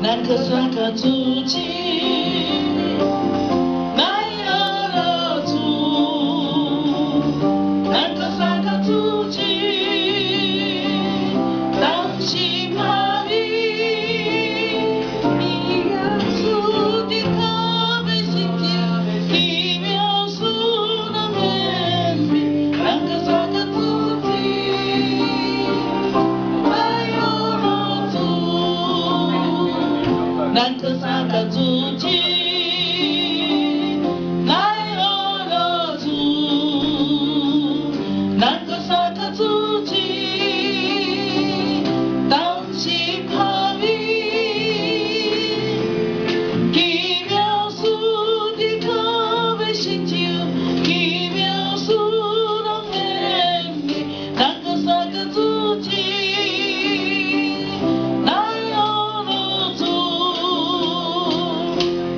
咱可算个足迹，哪有了足？咱可算个足迹，当心怕你，你要输的可被心境，奇妙数的面面，咱可算个足迹，哪有了足？咱可算个足迹，哪有了足？咱可算个足迹，当心怕你，奇妙数的可被心境，奇妙数的面面，咱可算个足迹。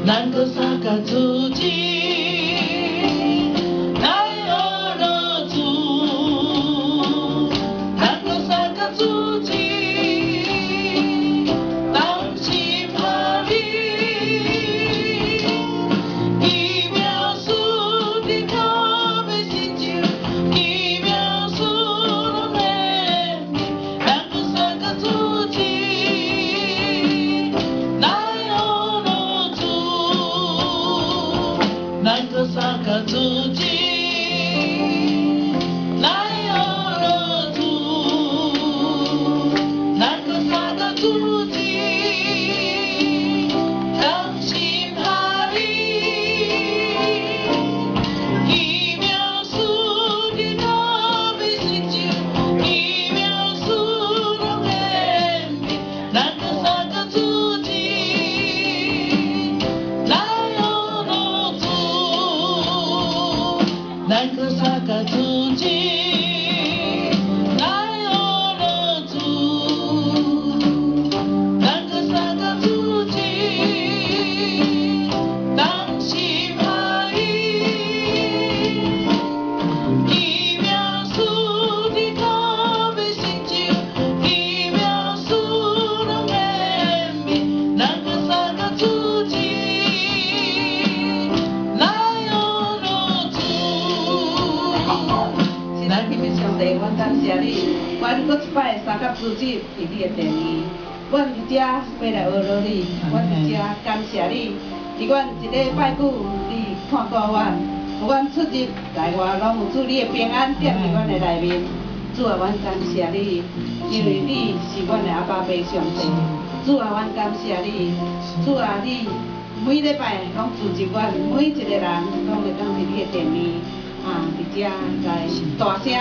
咱可算个足迹，哪有了足？咱可算个足迹，当心怕你，奇妙数的可被心境，奇妙数的美丽，咱可算个足迹，哪有了足？咱可算个足迹，哪有了足？咱可算个足迹，当心怕你，奇妙数的可被心境，奇妙数的美丽，咱可算个足迹，哪有了足？咱可算个足迹，哪有了足？咱可算个足迹，当心怕你，奇妙数的可被心境，奇妙数的美丽，咱可算个足迹，哪有了足？是咱今日上帝，阮感谢你，阮搁一摆三甲主旨伫你的殿里，阮伫遮要来学劳你，阮伫遮感谢你，伫阮一礼拜久，你看顾阮，有阮出入内外拢有主你的平安踮伫阮的内面。主啊，阮感谢你，因为你是阮的阿爸爸上帝。主啊，阮感谢你，主啊，你每礼拜拢组织阮每一个人拢会当伫你的殿里。伫遮来大声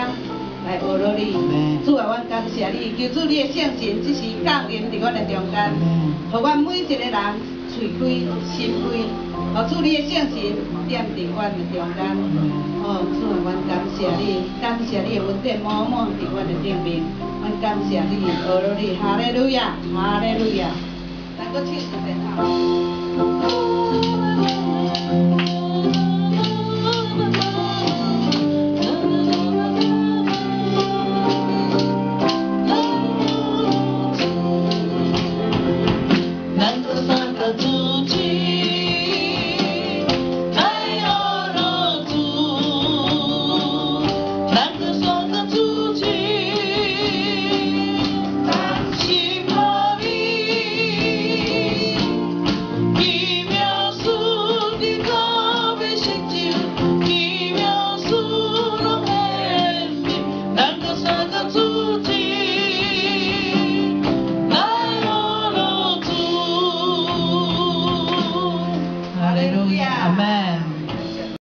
来学劳你，主啊，阮感谢你，求主你的圣神即时降临伫阮的中间，互阮每一个人喙开心开，互主你的圣神踮伫阮的中间。主啊，阮感谢你，感谢你的恩典满满伫阮的顶面，阮感谢你，学劳你，哈利路亚，哈利路亚，咱搁唱一遍哈。